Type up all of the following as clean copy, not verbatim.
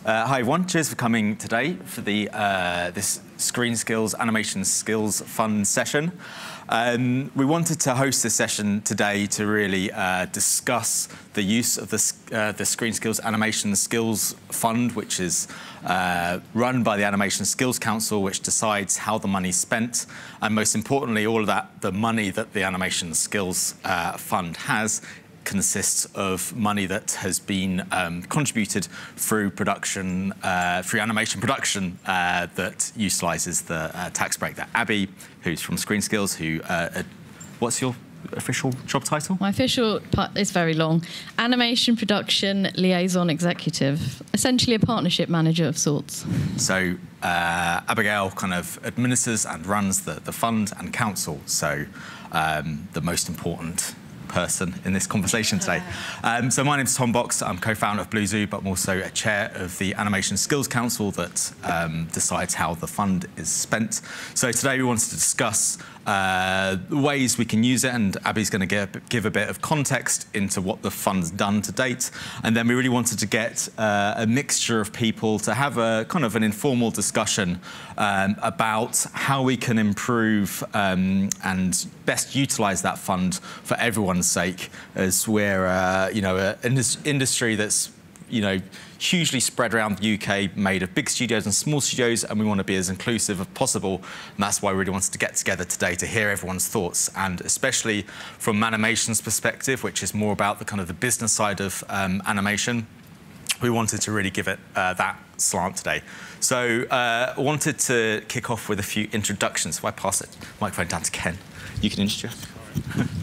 Hi everyone, cheers for coming today for the this ScreenSkills Animation Skills Fund session. We wanted to host this session today to really discuss the use of the ScreenSkills Animation Skills Fund, which is run by the Animation Skills Council, which decides how the money's spent, and most importantly, all of the money that the Animation Skills Fund has consists of money that has been contributed through production, through animation production that utilises the tax break. That Abby, who's from ScreenSkills, what's your official job title? My official part is very long. Animation Production Liaison Executive, essentially a partnership manager of sorts. So Abigail kind of administers and runs the fund and council, so the most important person in this conversation today. So my name's Tom Box. I'm co-founder of Blue Zoo, but I'm also a chair of the Animation Skills Council that decides how the fund is spent. So today we wanted to discuss ways we can use it, and Abby's going to give a bit of context into what the fund's done to date. And then we really wanted to get a mixture of people to have a kind of an informal discussion about how we can improve and best utilise that fund for everyone's sake, as we're an industry that's hugely spread around the UK, made of big studios and small studios, and we want to be as inclusive as possible. And that's why we really wanted to get together today to hear everyone's thoughts, and especially from Manimation's perspective, which is more about the kind of the business side of animation. We wanted to really give it that slant today. So I wanted to kick off with a few introductions. If I pass the microphone down to Ken, you can introduce.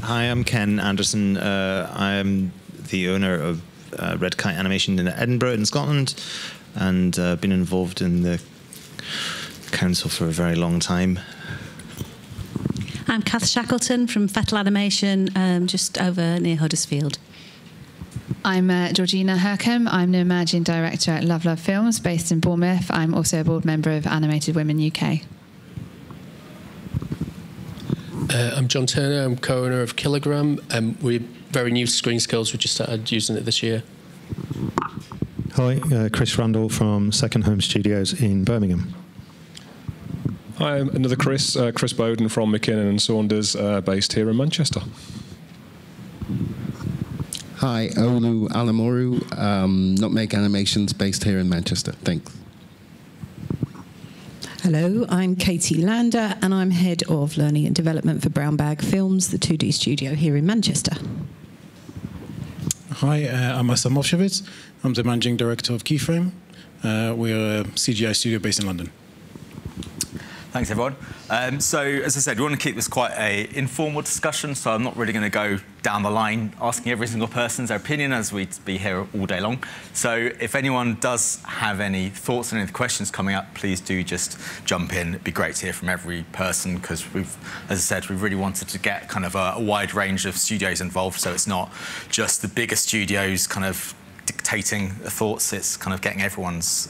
Hi, I'm Ken Anderson. I'm the owner of Red Kite Animation in Edinburgh in Scotland, and been involved in the council for a very long time. I'm Kath Shackleton from Fettle Animation, just over near Huddersfield. I'm Georgina Hercombe. I'm the Managing Director at Love Love Films, based in Bournemouth. I'm also a board member of Animated Women UK. I'm John Turner. I'm co-owner of Kilogram. We're very new to ScreenSkills. We just started using it this year. Hi, Chris Randall from Second Home Studios in Birmingham. Hi, I'm another Chris Bowden from McKinnon & Saunders, based here in Manchester. Hi, Olu Alamoru, Nutmeg Animations, based here in Manchester. Thanks. Hello, I'm Katie Lander, and I'm Head of Learning and Development for Brown Bag Films, the 2D studio here in Manchester. Hi, I'm Asa Mofshevitz. I'm the Managing Director of Keyframe. We're a CGI studio based in London. Thanks, everyone. So, as I said, we want to keep this quite an informal discussion, so I'm not really going to go down the line asking every single person's opinion, as we'd be here all day long. So if anyone does have any thoughts and any questions coming up, please do just jump in. It'd be great to hear from every person, because as I said, we really wanted to get kind of a wide range of studios involved, so it's not just the bigger studios kind of dictating the thoughts, it's kind of getting everyone's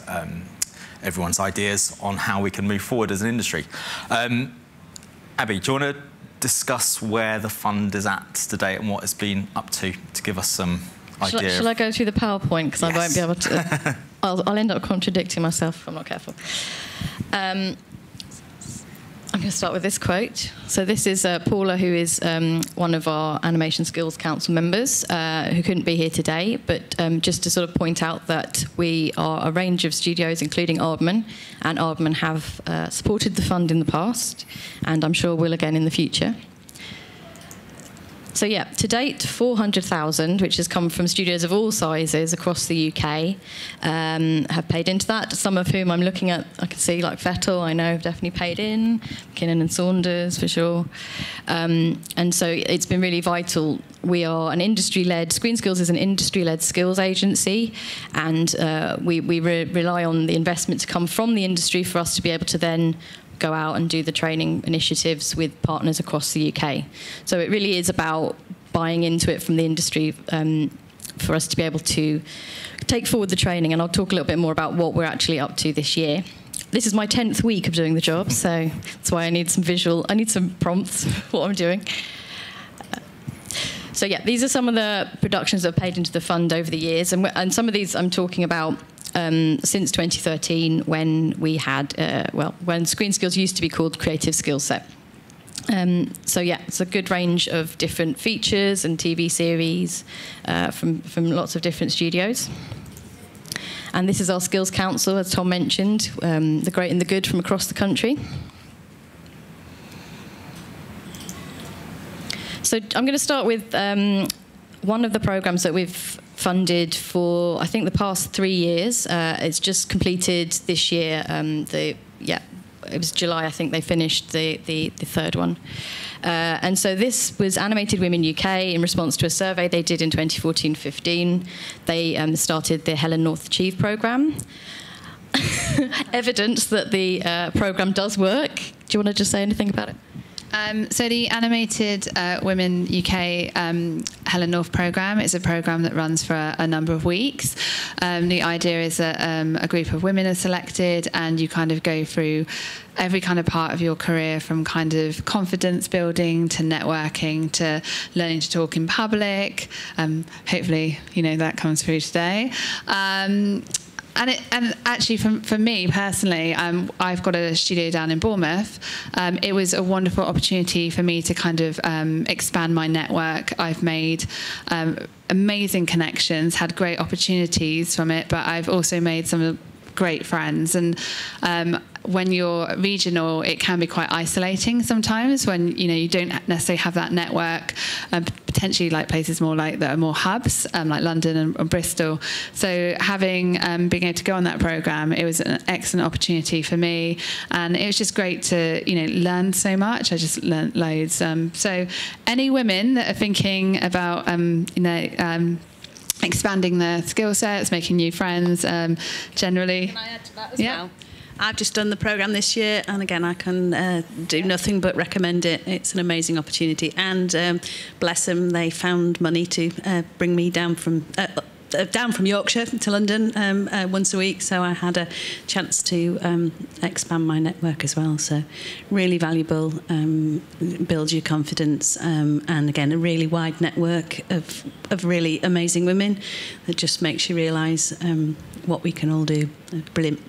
ideas on how we can move forward as an industry. Abby, do you want to discuss where the fund is at today and what it's been up to give us some idea? Shall I go through the PowerPoint, because I won't be able to... I'll end up contradicting myself if I'm not careful. I'm going to start with this quote. So this is Paula, who is one of our Animation Skills Council members, who couldn't be here today, but just to sort of point out that we are a range of studios, including Aardman, and Aardman have supported the fund in the past, and I'm sure will again in the future. So yeah, to date, 400,000, which has come from studios of all sizes across the UK, have paid into that, some of whom I'm looking at, I can see, like Fettle, I know have definitely paid in, McKinnon & Saunders, for sure. And so it's been really vital. We are an industry-led, ScreenSkills is an industry-led skills agency, and we rely on the investment to come from the industry for us to be able to then go out and do the training initiatives with partners across the UK. So it really is about buying into it from the industry for us to be able to take forward the training. And I'll talk a little bit more about what we're actually up to this year. This is my 10th week of doing the job, so that's why I need some prompts for what I'm doing. So yeah, these are some of the productions that have paid into the fund over the years, and some of these I'm talking about since 2013, when we had, when ScreenSkills used to be called Creative Skill Set. So yeah, it's a good range of different features and TV series from lots of different studios. And this is our Skills Council, as Tom mentioned, the great and the good from across the country. So I'm going to start with one of the programs that we've funded for, I think, the past 3 years. It's just completed this year. It was July, I think they finished the third one. And so this was Animated Women UK in response to a survey they did in 2014-15. They started the Helen North Achieve programme. Evidence that the programme does work. Do you want to just say anything about it? So the Animated Women UK Helen North programme is a programme that runs for a number of weeks. The idea is that a group of women are selected, and you kind of go through every kind of part of your career, from kind of confidence building to networking to learning to talk in public. Hopefully, that comes through today. And actually, for me personally, I've got a studio down in Bournemouth. It was a wonderful opportunity for me to kind of expand my network. I've made amazing connections, had great opportunities from it, but I've also made some great friends. And when you're regional, it can be quite isolating sometimes when you don't necessarily have that network. Potentially, like places more like that are more hubs, like London and Bristol. So having being able to go on that programme, it was an excellent opportunity for me, and it was just great to learn so much. I just learnt loads. So any women that are thinking about expanding their skill sets, making new friends, generally. Can I add to that as well? I've just done the programme this year, and again, I can do nothing but recommend it. It's an amazing opportunity, and bless them, they found money to bring me down from Yorkshire to London once a week, so I had a chance to expand my network as well. So really valuable, builds your confidence, and again, a really wide network of really amazing women that just makes you realise what we can all do. Brilliant.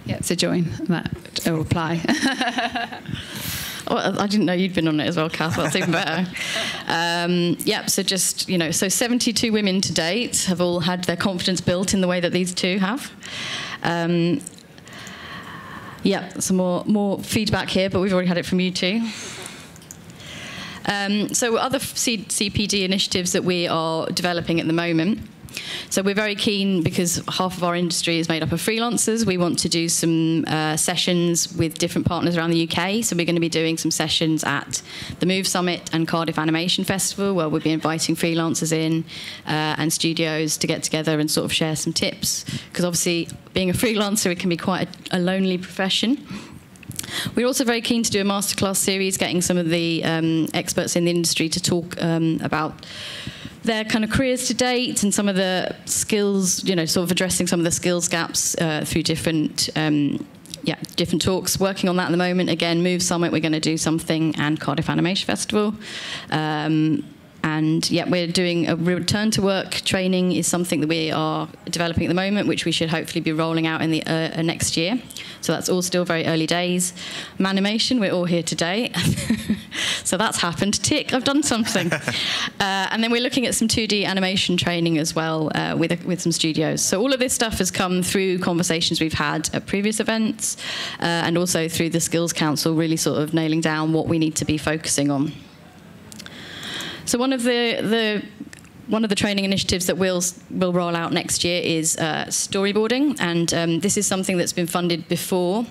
Yeah, so join. That will apply. Well, I didn't know you'd been on it as well, Kath. That's even better. So just, so 72 women to date have all had their confidence built in the way that these two have. Some more feedback here, but we've already had it from you too. So other CPD initiatives that we are developing at the moment. So we're very keen, because half of our industry is made up of freelancers. We want to do some sessions with different partners around the UK. So we're going to be doing some sessions at the Move Summit and Cardiff Animation Festival, where we'll be inviting freelancers in and studios to get together and sort of share some tips. Because obviously, being a freelancer, it can be quite a lonely profession. We're also very keen to do a masterclass series, getting some of the experts in the industry to talk about their kind of careers to date and some of the skills, sort of addressing some of the skills gaps through different talks. Working on that at the moment. Again, Move Summit, we're going to do something, and Cardiff Animation Festival. We're doing a return to work training is something that we are developing at the moment, which we should hopefully be rolling out in the next year. So that's all still very early days. Manimation, we're all here today. So that's happened. Tick, I've done something. And then we're looking at some 2D animation training as well with some studios. So all of this stuff has come through conversations we've had at previous events and also through the Skills Council, really sort of nailing down what we need to be focusing on. So one of the training initiatives that we'll roll out next year is storyboarding, and this is something that's been funded before.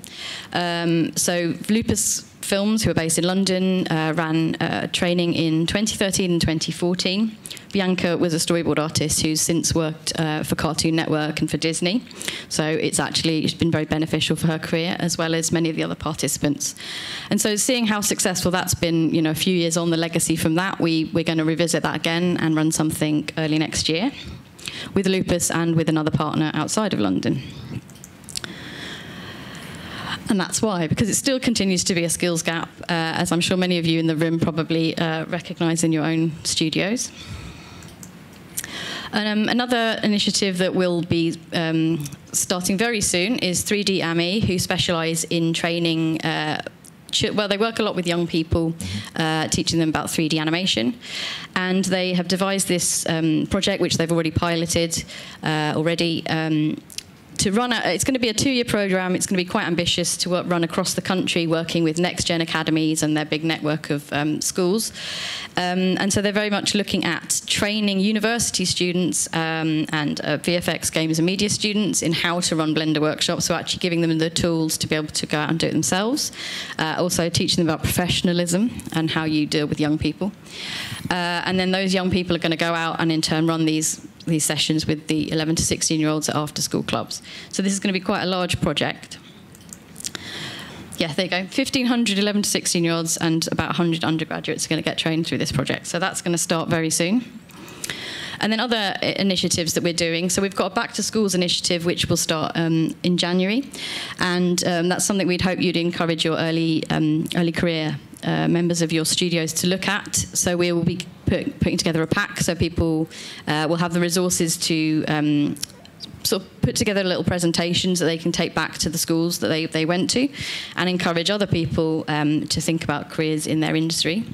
So Lupus Films, who are based in London, ran training in 2013 and 2014. Bianca was a storyboard artist who's since worked for Cartoon Network and for Disney. So it's been very beneficial for her career, as well as many of the other participants. And so seeing how successful that's been, a few years on, the legacy from that, we're going to revisit that again and run something early next year with Lupus and with another partner outside of London. And that's why, because it still continues to be a skills gap, as I'm sure many of you in the room probably recognise in your own studios. Another initiative that will be starting very soon is 3D AMI, who specialise in training. Well, they work a lot with young people, teaching them about 3D animation. And they have devised this project, which they've already piloted to run it's going to be a 2-year program. It's going to be quite ambitious to run across the country, working with next-gen academies and their big network of schools. And so they're very much looking at training university students and VFX, games and media students in how to run Blender workshops, so actually giving them the tools to be able to go out and do it themselves. Also teaching them about professionalism and how you deal with young people. And then those young people are going to go out and in turn run these sessions with the 11 to 16-year-olds at after-school clubs. So this is going to be quite a large project. Yeah, there you go. 1,500 11 to 16-year-olds and about 100 undergraduates are going to get trained through this project. So that's going to start very soon. And then other initiatives that we're doing. So we've got a Back to Schools initiative, which will start in January. And that's something we'd hope you'd encourage your early career members of your studios to look at. So we will be putting together a pack, so people will have the resources to sort of put together little presentations that they can take back to the schools that they went to and encourage other people to think about careers in their industry.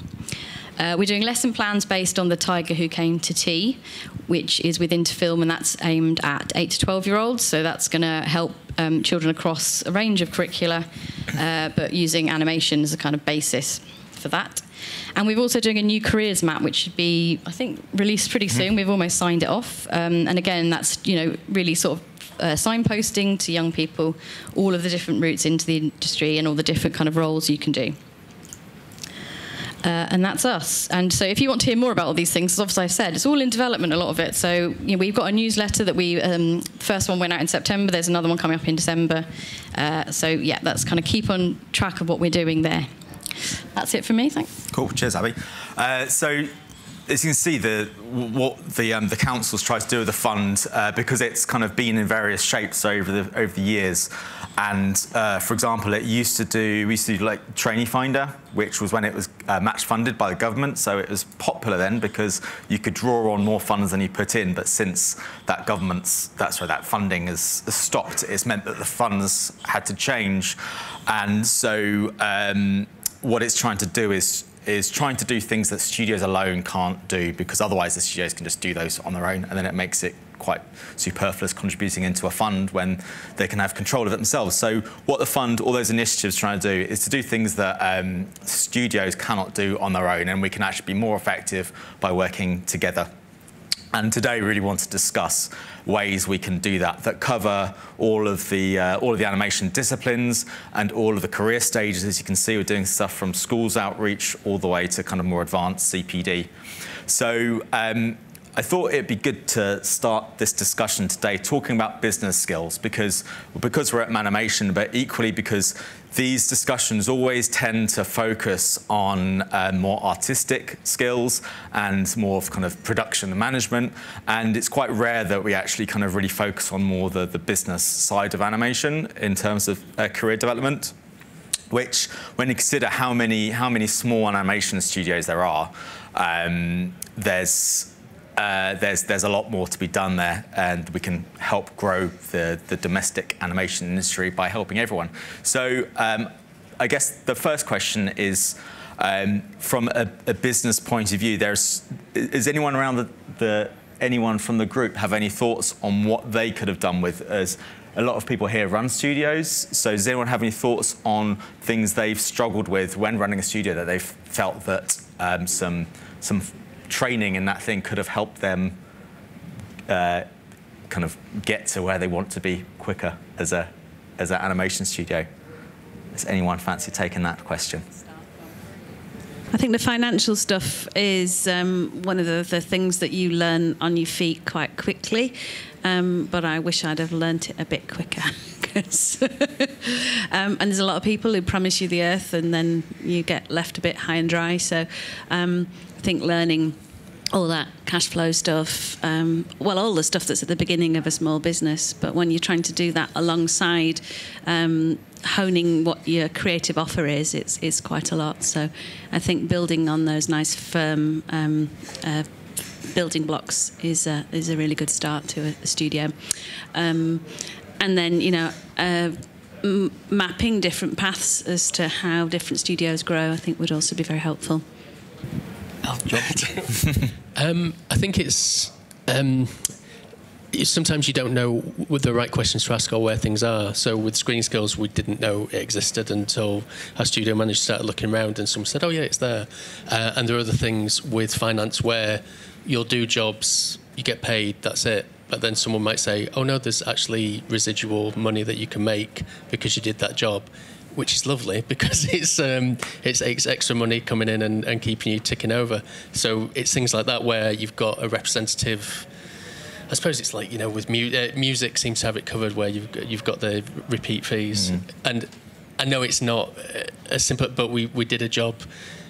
We're doing lesson plans based on The Tiger Who Came to Tea, which is with Interfilm, and that's aimed at 8 to 12-year-olds. So that's going to help children across a range of curricula, but using animation as a kind of basis for that. And we're also doing a new careers map, which should be, I think, released pretty soon. We've almost signed it off. And again, that's really sort of signposting to young people all of the different routes into the industry and all the different kind of roles you can do. And that's us. And so if you want to hear more about all these things, as obviously I said, it's all in development, a lot of it. So we've got a newsletter that first one went out in September. There's another one coming up in December. So yeah, that's kind of keep on track of what we're doing there. That's it for me, thanks. Cool, cheers, Abby. So as you can see, what the council's tried to do with the fund, because it's kind of been in various shapes over the years. And for example, we used to do like Trainee Finder, which was when it was match funded by the government. So it was popular then because you could draw on more funds than you put in. But since that that funding has stopped, it's meant that the funds had to change. And so what it's trying to do is trying to do things that studios alone can't do, because otherwise the studios can just do those on their own, and then it makes it quite superfluous contributing into a fund when they can have control of it themselves. So what the fund, all those initiatives trying to do is to do things that studios cannot do on their own, and we can actually be more effective by working together. And today we really want to discuss ways we can do that cover all of the animation disciplines and all of the career stages. As you can see, we're doing stuff from schools outreach all the way to kind of more advanced CPD. So I thought it'd be good to start this discussion today talking about business skills, because we're at Manimation, but equally because these discussions always tend to focus on more artistic skills and more of kind of production and management. And it's quite rare that we actually kind of really focus on more the business side of animation in terms of career development, which, when you consider how many small animation studios there are, there's a lot more to be done there, and we can help grow the domestic animation industry by helping everyone. So I guess the first question is, from a business point of view, is anyone around anyone from the group have any thoughts on what they could have done with, as a lot of people here run studios, so does anyone have any thoughts on things they've struggled with when running a studio that they've felt that some training in that thing could have helped them kind of get to where they want to be quicker as an animation studio? Does anyone fancy taking that question? I think the financial stuff is one of the things that you learn on your feet quite quickly, but I wish I'd have learnt it a bit quicker. And there's a lot of people who promise you the earth and then you get left a bit high and dry. So I think learning all that cash flow stuff, well, all the stuff that's at the beginning of a small business, but when you're trying to do that alongside honing what your creative offer is, it's quite a lot. So I think building on those nice firm building blocks is a really good start to a studio. And then, you know, mapping different paths as to how different studios grow, I think would also be very helpful. I think it's sometimes you don't know what the right questions to ask or where things are. So with ScreenSkills, we didn't know it existed until our studio manager started looking around and someone said, oh yeah, it's there. And there are other things with finance where you'll do jobs, you get paid, that's it. But then someone might say, oh no, there's actually residual money that you can make because you did that job, which is lovely because it's extra money coming in and keeping you ticking over. So it's things like that where you've got a representative. I suppose it's like, you know, with music seems to have it covered where you've got the repeat fees. And I know it's not as simple, but we did a job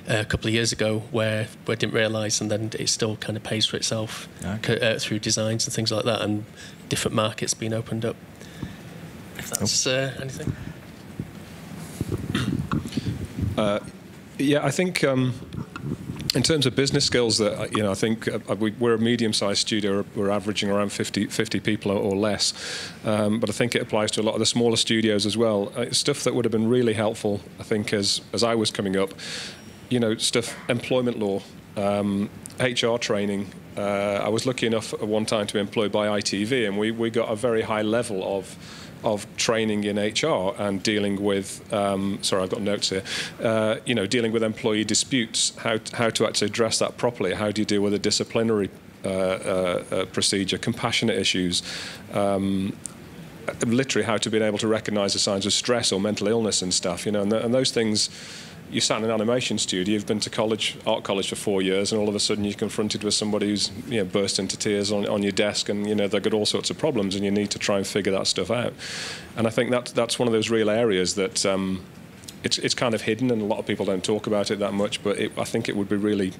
a couple of years ago where I didn't realise, and then it still kind of pays for itself through designs and things like that, and different markets being opened up. If that's anything. Yeah, I think in terms of business skills, that I think we're a medium-sized studio. We're averaging around 50 people or less, but I think it applies to a lot of the smaller studios as well. Stuff that would have been really helpful, I think, as I was coming up. You know, stuff, employment law, HR training. I was lucky enough at one time to be employed by ITV, and we got a very high level of training in HR and dealing with, sorry, I've got notes here, you know, dealing with employee disputes, how to actually address that properly, how do you deal with a disciplinary procedure, compassionate issues, literally how to be able to recognise the signs of stress or mental illness and stuff, you know, and those things. You sat in an animation studio, you've been to art college for 4 years, and all of a sudden you're confronted with somebody who's, you know, burst into tears on your desk, and, you know, they've got all sorts of problems, and you need to try and figure that stuff out. And I think that's one of those real areas that it's kind of hidden, and a lot of people don't talk about it that much, but I think it would be really...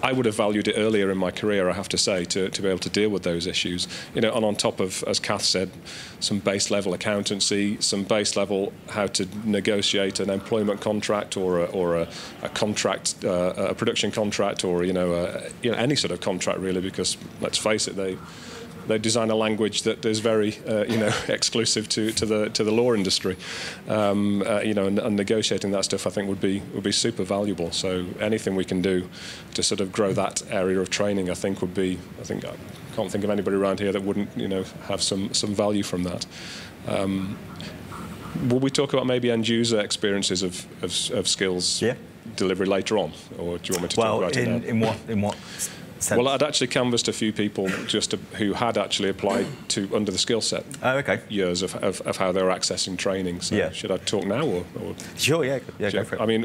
I would have valued it earlier in my career, I have to say, to be able to deal with those issues. You know, and on top of, as Kath said, some base level accountancy, some base level how to negotiate an employment contract or a contract, a production contract, or you know any sort of contract really, because let's face it, they design a language that is very, you know, exclusive to the law industry. You know, and negotiating that stuff, I think, would be super valuable. So anything we can do to sort of grow that area of training, I think, would be. I can't think of anybody around here that wouldn't, you know, have some value from that. Will we talk about maybe end user experiences of skills delivery later on, or do you want me to talk about it now? In what? Sense. Well, I'd actually canvassed a few people who had actually applied to under the skill set years of how they were accessing training. So should I talk now or? Sure, yeah, go for it. I mean,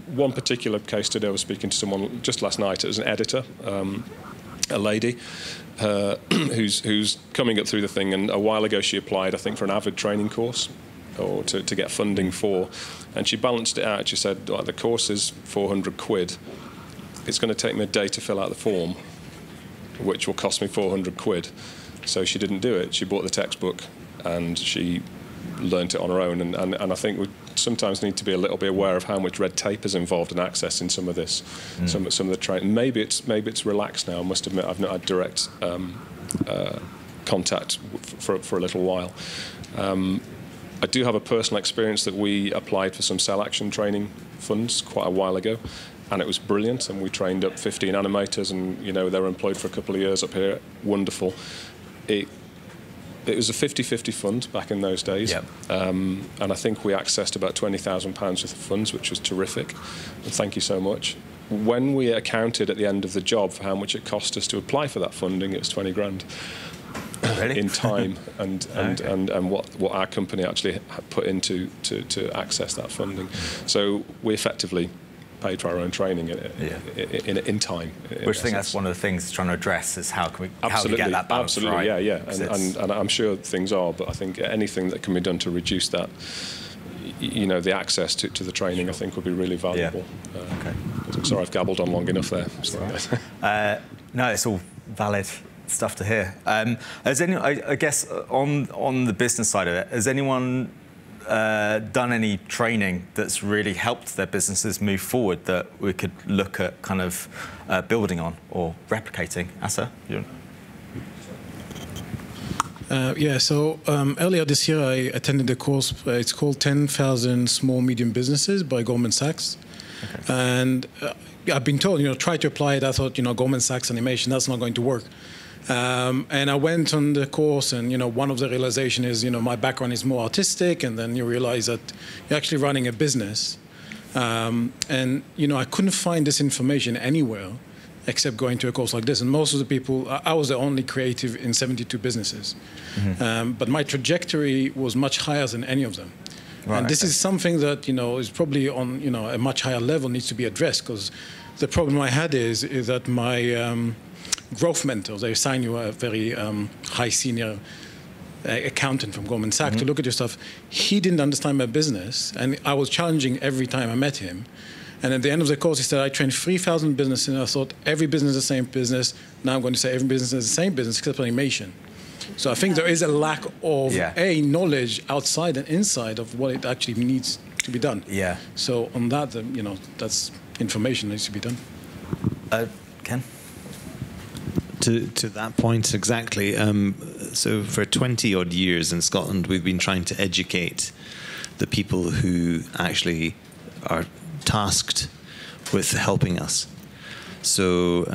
one particular case today, I was speaking to someone just last night. It was an editor, a lady who's coming up through the thing, and a while ago she applied, I think, for an Avid training course, or to get funding for, and she balanced it out. She said, the course is 400 quid. It's going to take me a day to fill out the form, which will cost me 400 quid. So she didn't do it. She bought the textbook and she learnt it on her own. And I think we sometimes need to be a little bit aware of how much red tape is involved in accessing some of this, some of the training. Maybe it's relaxed now. I must admit I've not had direct contact for a little while. I do have a personal experience that we applied for some cell action training funds quite a while ago. And it was brilliant, and we trained up 15 animators, and you know they were employed for a couple of years up here. Wonderful. It was a 50-50 fund back in those days, and I think we accessed about £20,000 worth of funds, which was terrific. And thank you so much. When we accounted at the end of the job for how much it cost us to apply for that funding, it was 20 grand. Really? In time and what our company actually put into to access that funding. So we effectively paid for our own training in time. Which I think that's one of the things trying to address is how can we get that balance right? Yeah. And I'm sure things are, but I think anything that can be done to reduce that, you know, the access to the training, I think would be really valuable. Sorry, I've gabbled on long enough there. No, it's all valid stuff to hear. I guess on the business side of it, has anyone done any training that's really helped their businesses move forward that we could look at kind of building on or replicating? Asa? Yeah, so earlier this year I attended a course, it's called 10,000 Small Medium Businesses by Goldman Sachs. Okay. And I've been told, try to apply it. I thought, Goldman Sachs animation, that's not going to work. And I went on the course, and one of the realizations is, my background is more artistic, and then you realize that you're actually running a business. And I couldn't find this information anywhere except going to a course like this. And most of the people, I was the only creative in 72 businesses. Mm-hmm. But my trajectory was much higher than any of them. Right, and this is something that, is probably on, a much higher level, needs to be addressed, because the problem I had is that my growth mentors, they assign you a very high senior accountant from Goldman Sachs to look at your stuff. He didn't understand my business, and I was challenging every time I met him. And at the end of the course, he said, I trained 3,000 businesses, and I thought every business is the same business. Now I'm going to say every business is the same business except animation. So I think there is a lack of knowledge outside and inside of what it actually needs to be done. Yeah. So on that, that's information that needs to be done. Ken? To that point, exactly. So for 20 odd years in Scotland, we've been trying to educate the people who actually are tasked with helping us. So,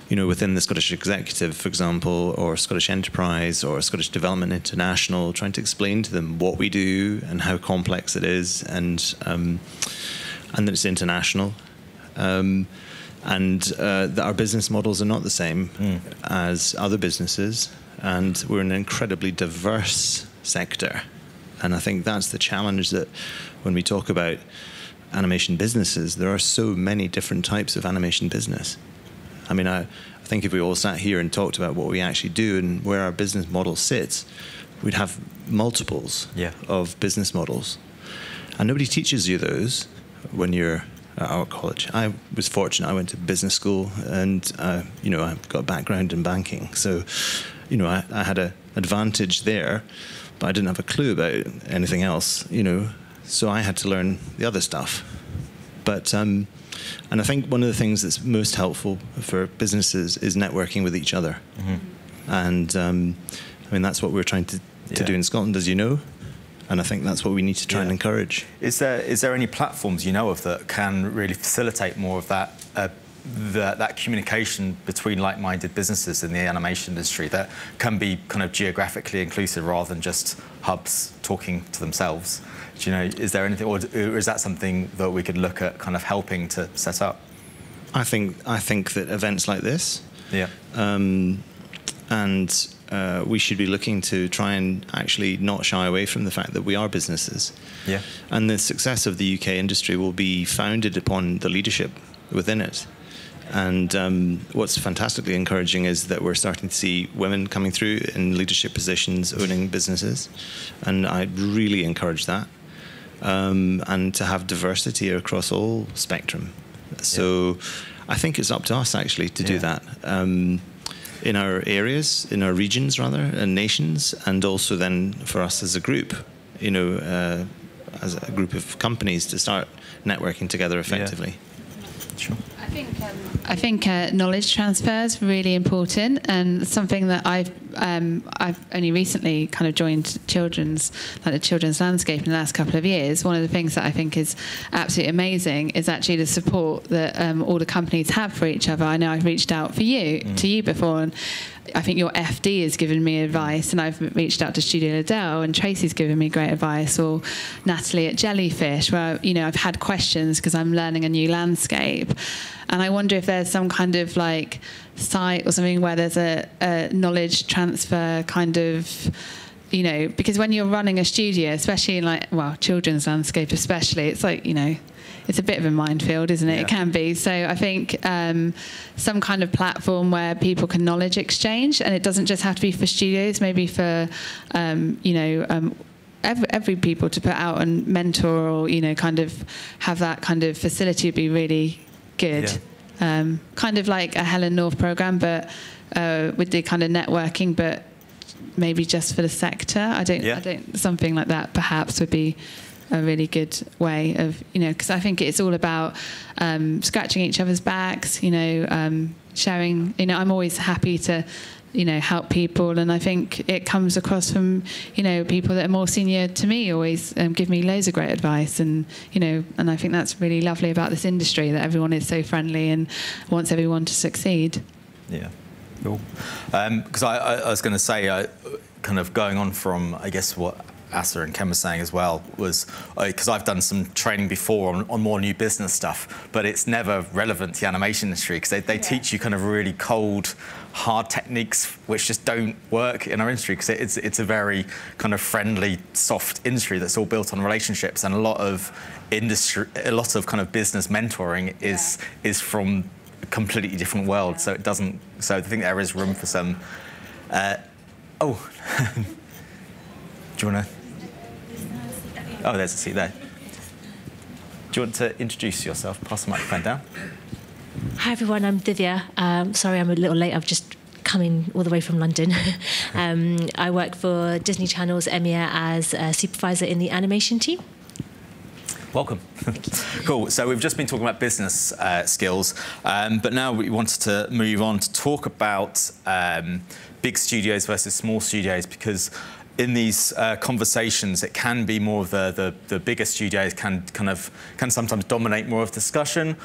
within the Scottish Executive, for example, or Scottish Enterprise, or Scottish Development International, trying to explain to them what we do and how complex it is, and that it's international. And that our business models are not the same as other businesses, and we're an incredibly diverse sector. And I think that's the challenge, that when we talk about animation businesses, there are so many different types of animation business. I mean, I think if we all sat here and talked about what we actually do and where our business model sits, we'd have multiples of business models. And nobody teaches you those when you're at art college. I was fortunate. I went to business school, and I've got a background in banking. So, I had an advantage there, but I didn't have a clue about anything else, so I had to learn the other stuff. But, and I think one of the things that's most helpful for businesses is networking with each other. Mm-hmm. And that's what we're trying to do in Scotland, as you know. And I think that's what we need to try and encourage. Is there any platforms you know of that can really facilitate more of that that communication between like-minded businesses in the animation industry that can be kind of geographically inclusive rather than just hubs talking to themselves? Do you know, is there anything, or is that something that we could look at kind of helping to set up? I think that events like this, we should be looking to try and actually not shy away from the fact that we are businesses. Yeah. And the success of the UK industry will be founded upon the leadership within it. And what's fantastically encouraging is that we're starting to see women coming through in leadership positions, owning businesses. And I really encourage that. And to have diversity across all spectrum. So I think it's up to us, actually, to do that. In our areas, in our regions, rather, and nations, and also then for us as a group, as a group of companies to start networking together effectively. Sure. I think knowledge transfer is really important, and something that I've only recently kind of joined the children's landscape in the last couple of years. One of the things that I think is absolutely amazing is actually the support that all the companies have for each other. I know I've reached out to you before, and I think your FD has given me advice, and I've reached out to Studio Liddell, and Tracy's given me great advice, or Natalie at Jellyfish, where I've had questions because I'm learning a new landscape. And I wonder if there's some kind of like site or something where there's a knowledge transfer kind of, because when you're running a studio, especially in children's landscape especially, it's like, it's a bit of a minefield, isn't it? Yeah. It can be. So I think some kind of platform where people can knowledge exchange, and it doesn't just have to be for studios, maybe for, every people to put out and mentor, or, kind of have that kind of facility would be really good. Yeah. Kind of like a Helen North program, but with the kind of networking, but maybe just for the sector. I don't. Something like that perhaps would be a really good way of, because I think it's all about scratching each other's backs, sharing. I'm always happy to, help people, and I think it comes across from, people that are more senior to me always give me loads of great advice, and and I think that's really lovely about this industry, that everyone is so friendly and wants everyone to succeed. Yeah, cool. Because I was going to say, kind of going on from, I guess, what Asa and Ken were saying as well, was because I've done some training before on more new business stuff, but it's never relevant to the animation industry, because they teach you kind of really cold, hard techniques which just don't work in our industry, because it's a very kind of friendly, soft industry that's all built on relationships, and a lot of kind of business mentoring is from a completely different world. So it doesn't. So I think there is room for some. Do you want to? Oh, there's a seat there. Do you want to introduce yourself? Pass the microphone down. Hi everyone, I'm Divya. Sorry I'm a little late, I've just come in all the way from London. I work for Disney Channel's EMEA as a supervisor in the animation team. Welcome. Cool. So we've just been talking about business skills, but now we wanted to move on to talk about big studios versus small studios, because in these conversations, it can be more of the bigger studios can sometimes dominate more of discussion.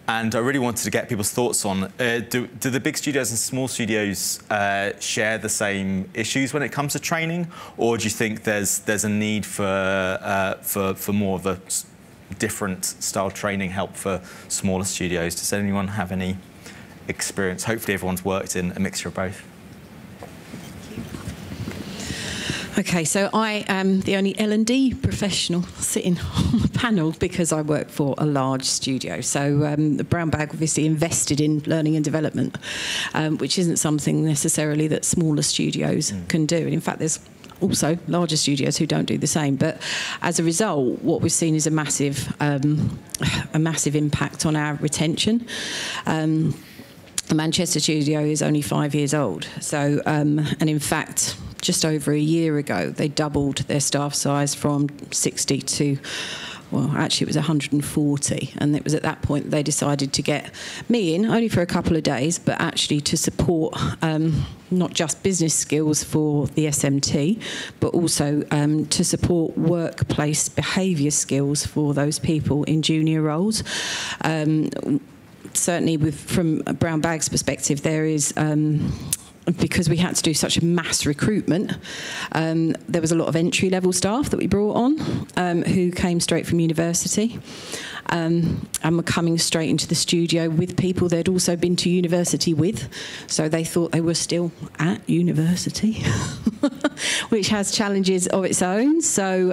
And I really wanted to get people's thoughts on, do the big studios and small studios share the same issues when it comes to training? Or do you think there's a need for more of a different style training help for smaller studios? Does anyone have any experience? Hopefully everyone's worked in a mixture of both. Okay, so I am the only L&D professional sitting on the panel because I work for a large studio. So the Brown Bag obviously invested in learning and development, which isn't something necessarily that smaller studios can do. And in fact, there's also larger studios who don't do the same. But as a result, what we've seen is a massive impact on our retention. The Manchester studio is only 5 years old. So, and in fact, just over a year ago, they doubled their staff size from 60 to, well, actually it was 140. And it was at that point that they decided to get me in, only for a couple of days, but actually to support not just business skills for the SMT, but also to support workplace behaviour skills for those people in junior roles. Certainly, from Brown Bag's perspective, there is, because we had to do such a mass recruitment, there was a lot of entry-level staff that we brought on who came straight from university and were coming straight into the studio with people they'd also been to university with. So they thought they were still at university, which has challenges of its own. So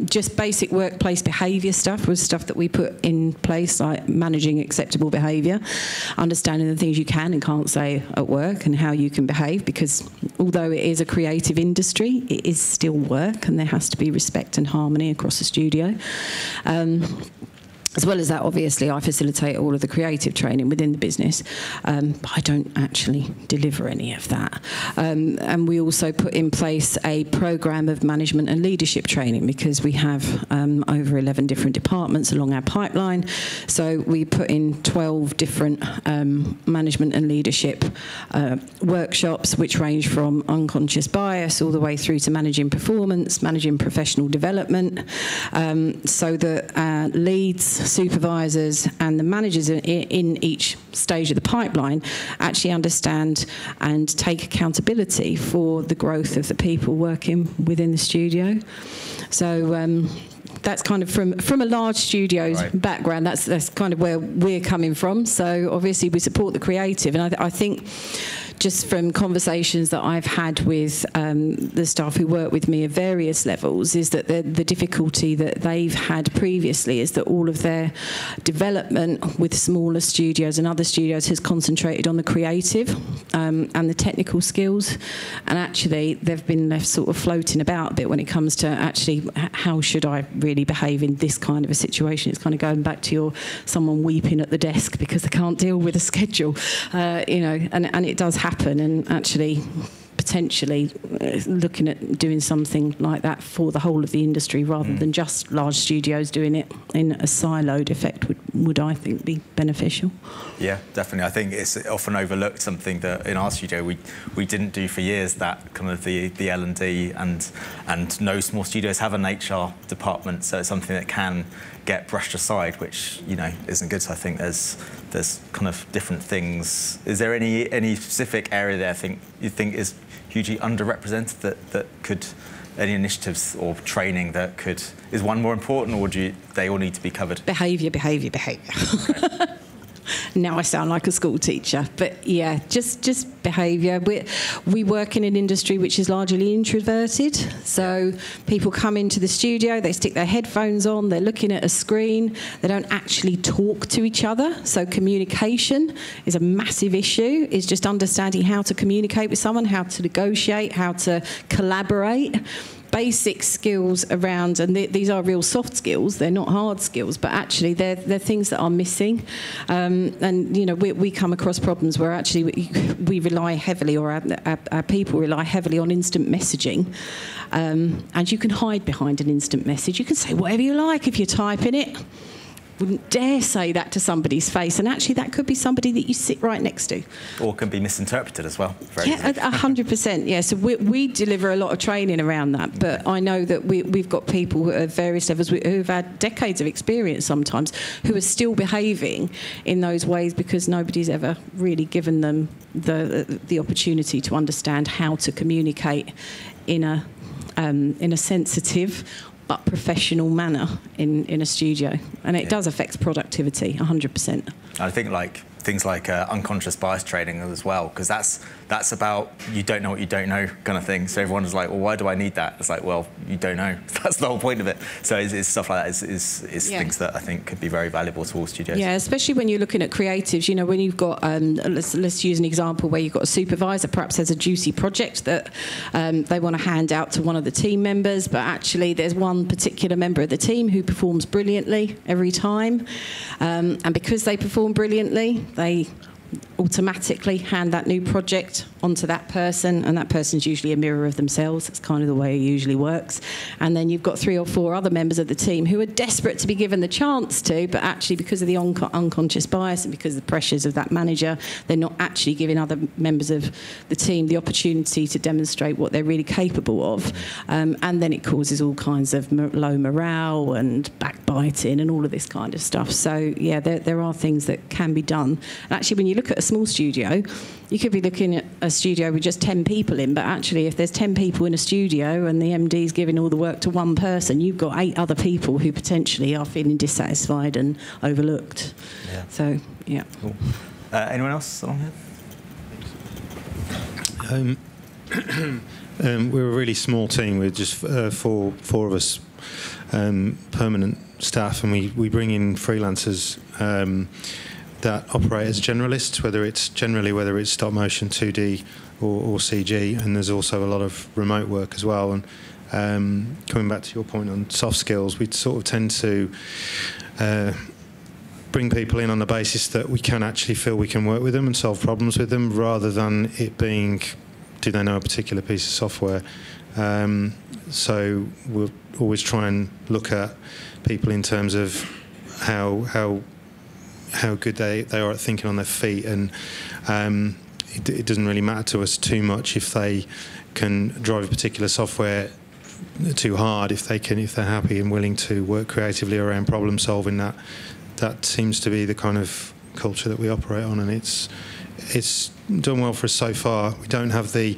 just basic workplace behaviour stuff was stuff that we put in place, like managing acceptable behaviour, understanding the things you can and can't say at work and how you can behave, because although it is a creative industry, it is still work and there has to be respect and harmony across the studio. As well as that, obviously, I facilitate all of the creative training within the business, but I don't actually deliver any of that. And we also put in place a programme of management and leadership training, because we have over 11 different departments along our pipeline. So we put in 12 different management and leadership workshops, which range from unconscious bias all the way through to managing performance, managing professional development, so that leads, supervisors and the managers in each stage of the pipeline actually understand and take accountability for the growth of the people working within the studio. So that's kind of from a large studio's background. That's kind of where we're coming from. So obviously we support the creative, and I think just from conversations that I've had with the staff who work with me at various levels, is that the difficulty that they've had previously is that all of their development with smaller studios and other studios has concentrated on the creative and the technical skills, and actually they've been left sort of floating about a bit when it comes to actually how should I really behave in this kind of a situation. It's kind of going back to someone weeping at the desk because they can't deal with a schedule, you know, and it does happen, and actually potentially looking at doing something like that for the whole of the industry rather than just large studios doing it in a siloed effect would I think be beneficial. Yeah, definitely. I think it's often overlooked, something that in our studio we didn't do for years, that kind of the L&D, and no small studios have an HR department, so it's something that can get brushed aside, which, you know, isn't good. So I think there's kind of different things. Is there any specific area there you think is hugely underrepresented that could, any initiatives or training that could, is one more important, or do they all need to be covered? Behaviour. Okay. Now I sound like a school teacher, but yeah, just behaviour. We work in an industry which is largely introverted, so people come into the studio, they stick their headphones on, they're looking at a screen, they don't actually talk to each other, so communication is a massive issue, is just understanding how to communicate with someone, how to negotiate, how to collaborate. Basic skills around, and these are real soft skills, they're not hard skills, but actually they're things that are missing. And, you know, we come across problems where actually we rely heavily, or our people rely heavily on instant messaging. And you can hide behind an instant message. You can say whatever you like if you're typing it. Wouldn't dare say that to somebody's face, and actually that could be somebody that you sit right next to. Or can be misinterpreted as well. Yeah, 100%. Yeah, so we deliver a lot of training around that, but I know that we've got people at various levels who've had decades of experience sometimes, who are still behaving in those ways because nobody's ever really given them the opportunity to understand how to communicate in a sensitive but professional manner in a studio, and it does affect productivity 100%. I think things like unconscious bias training as well, because that's about you don't know what you don't know kind of thing. So everyone's like, well, why do I need that? It's like, well, you don't know. That's the whole point of it. So it's stuff like that is things that I think could be very valuable to all studios. Yeah, especially when you're looking at creatives. You know, when you've got let's use an example where you've got a supervisor, perhaps there's a juicy project that they want to hand out to one of the team members, but actually there's one particular member of the team who performs brilliantly every time, and because they perform brilliantly, they automatically hand that new project onto that person, and that person's usually a mirror of themselves. That's kind of the way it usually works. And then you've got 3 or 4 other members of the team who are desperate to be given the chance to, but actually because of the unconscious bias and because of the pressures of that manager, they're not actually giving other members of the team the opportunity to demonstrate what they're really capable of. And then it causes all kinds of low morale and backbiting and all of this kind of stuff. So yeah, there are things that can be done. And actually, when you look at a small studio, you could be looking at a studio with just 10 people in, but actually if there's 10 people in a studio and the MD's giving all the work to one person, you've got 8 other people who potentially are feeling dissatisfied and overlooked. Yeah. So, yeah. Cool. Anyone else along here? We're a really small team. We're just four of us permanent staff, and we bring in freelancers that operate as generalists, whether it's stop motion, 2D or CG, and there's also a lot of remote work as well. And coming back to your point on soft skills, we sort of tend to bring people in on the basis that we can actually feel we can work with them and solve problems with them, rather than it being, do they know a particular piece of software? So we'll always try and look at people in terms of how good they are at thinking on their feet, and it doesn't really matter to us too much if they can drive a particular software too hard. If they're happy and willing to work creatively around problem solving, that seems to be the kind of culture that we operate on, and it's done well for us so far. We don't have the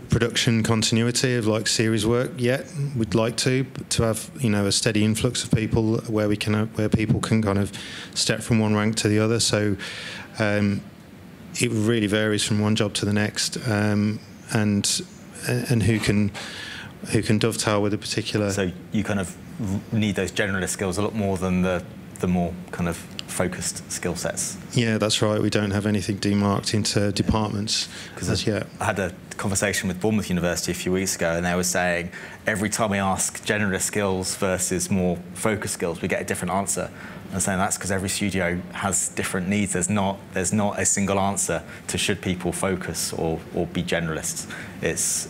production continuity of like series work yet. We'd like to have, you know, a steady influx of people where people can kind of step from one rank to the other. So it really varies from one job to the next, and who can dovetail with a particular. So you kind of need those generalist skills a lot more than the more kind of focused skill sets. Yeah, that's right. We don't have anything demarked into departments as yet. I had a conversation with Bournemouth University a few weeks ago, and they were saying every time we ask generalist skills versus more focused skills, we get a different answer. And saying that's because every studio has different needs. There's not a single answer to should people focus or be generalists.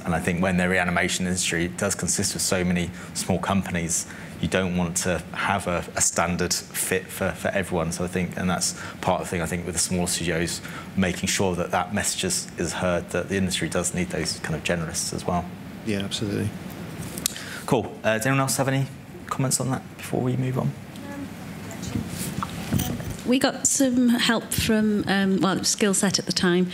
And I think when the reanimation industry does consist of so many small companies, you don't want to have a standard fit for everyone. So I think, and that's part of the thing, I think, with the small studios, making sure that that message is heard, that the industry does need those kind of generalists as well. Yeah, absolutely. Cool. Does anyone else have any comments on that before we move on? We got some help from, well, it was Skillset at the time.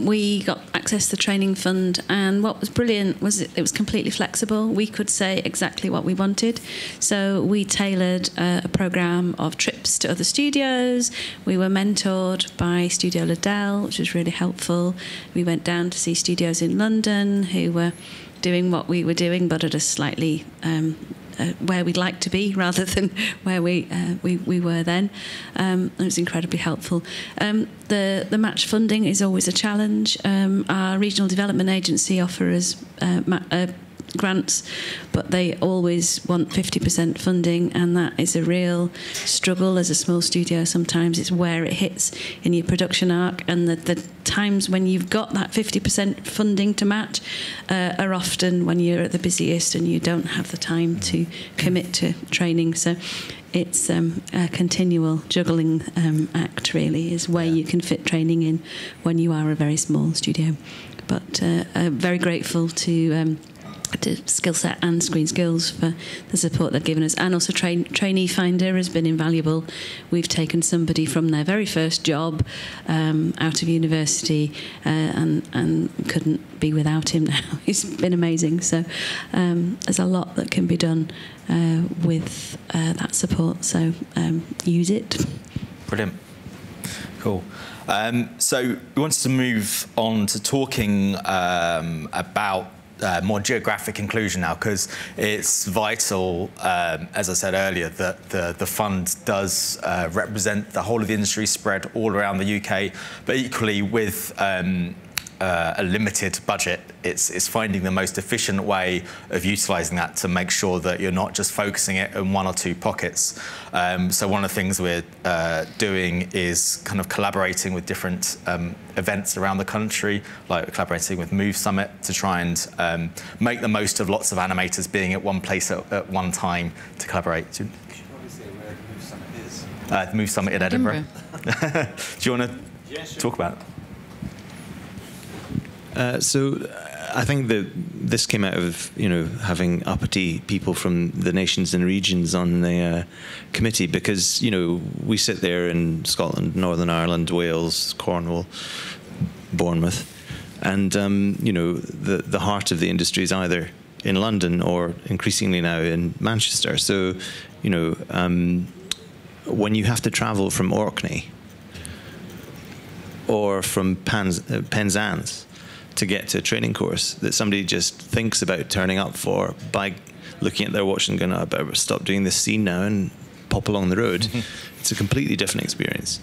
We got access to the training fund, and what was brilliant was it was completely flexible. We could say exactly what we wanted. So we tailored a programme of trips to other studios. We were mentored by Studio Liddell, which was really helpful. We went down to see studios in London who were doing what we were doing, but at a slightly where we'd like to be rather than where we were then. It was incredibly helpful. The match funding is always a challenge. Our regional development agency offers grants, but they always want 50% funding, and that is a real struggle as a small studio. Sometimes it's where it hits in your production arc, and the times when you've got that 50% funding to match are often when you're at the busiest and you don't have the time to commit to training. So it's a continual juggling act, really, is where you can fit training in when you are a very small studio. But very grateful to Skillset and ScreenSkills for the support they've given us, and also Trainee Finder has been invaluable. We've taken somebody from their very first job out of university and couldn't be without him now. He's been amazing. So there's a lot that can be done with that support, so use it. Brilliant. Cool. So we wanted to move on to talking about more geographic inclusion now, because it's vital, as I said earlier, that the fund does represent the whole of the industry spread all around the UK, but equally with a limited budget, it's finding the most efficient way of utilising that to make sure that you're not just focusing it in one or two pockets. So one of the things we're doing is kind of collaborating with different events around the country, like collaborating with Move Summit to try and make the most of lots of animators being at one place at one time to collaborate. Do you probably say where the Move Summit is? The Move Summit in Edinburgh. Do you want to talk about it? So I think that this came out of, having uppity people from the nations and regions on the committee, because, we sit there in Scotland, Northern Ireland, Wales, Cornwall, Bournemouth, and, the heart of the industry is either in London or increasingly now in Manchester. So, when you have to travel from Orkney or from Penzance to get to a training course that somebody just thinks about turning up for by looking at their watch and going, I better stop doing this scene now and pop along the road. It's a completely different experience.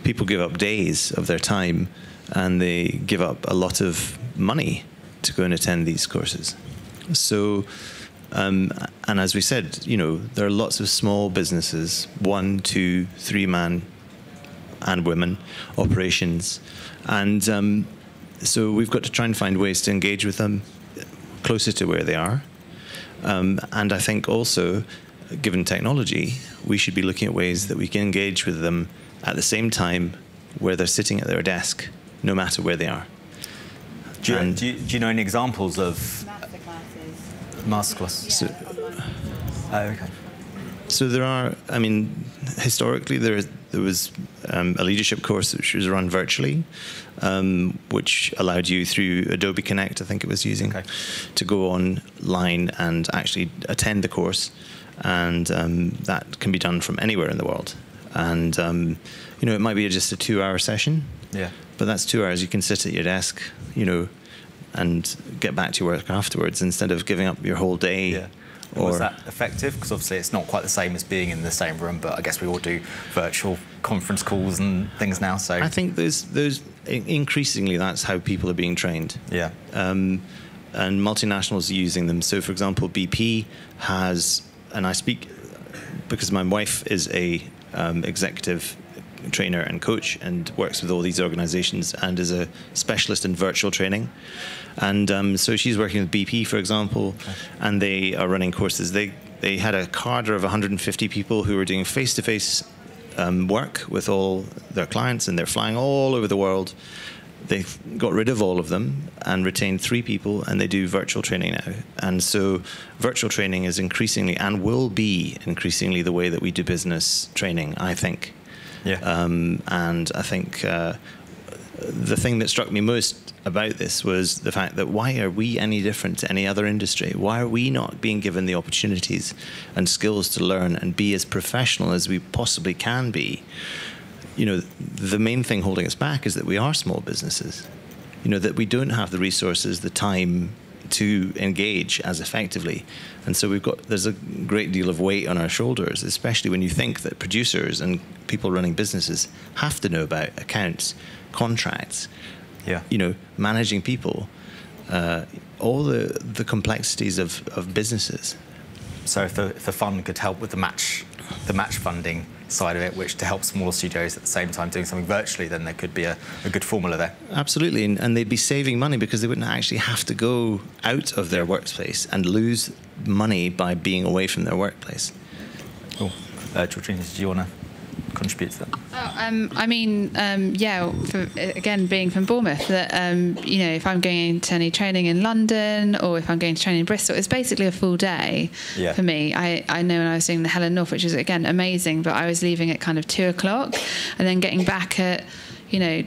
People give up days of their time and they give up a lot of money to go and attend these courses. So, and as we said, there are lots of small businesses, 1, 2, 3 man and women operations, and so we've got to try and find ways to engage with them closer to where they are. And I think also, given technology, we should be looking at ways that we can engage with them at the same time where they're sitting at their desk, no matter where they are. Do you know any examples of masterclasses? Okay. So there are, historically there was a leadership course which was run virtually, which allowed you through Adobe Connect, I think it was using, to go online and actually attend the course, and that can be done from anywhere in the world. And it might be just a 2-hour session, but that's 2 hours you can sit at your desk, and get back to your work afterwards instead of giving up your whole day. Yeah. Was that effective? Because obviously it's not quite the same as being in the same room, but I guess we all do virtual conference calls and things now. So I think those increasingly that's how people are being trained. Yeah. And multinationals are using them. So, for example, BP has, and I speak because my wife is a executive trainer and coach, and works with all these organizations and is a specialist in virtual training. And so she's working with BP, for example, and they are running courses. They had a cadre of 150 people who were doing face-to-face work with all their clients, and they're flying all over the world. They've got rid of all of them and retained 3 people, and they do virtual training now. And so virtual training is increasingly, and will be increasingly, the way that we do business training, I think. Yeah. And I think the thing that struck me most about this was the fact that why are we any different to any other industry? Why are we not being given the opportunities and skills to learn and be as professional as we possibly can be? You know, the main thing holding us back is that we are small businesses. You know, that we don't have the resources, the time to engage as effectively. And so there's a great deal of weight on our shoulders, especially when you think that producers and people running businesses have to know about accounts, contracts, you know, managing people, all the complexities of businesses. So if the fund could help with the match funding side of it, which to help smaller studios at the same time doing something virtually, then there could be a good formula there. Absolutely, and they'd be saving money because they wouldn't actually have to go out of their workplace and lose money by being away from their workplace. Cool. Georgina, did you want to contribute to that? I mean, yeah, again, being from Bournemouth, that, you know, if I'm going to any training in London or if I'm going to training in Bristol, it's basically a full day for me. I know when I was doing the Helen North, which is, again, amazing, but I was leaving at kind of 2 o'clock and then getting back at, you know,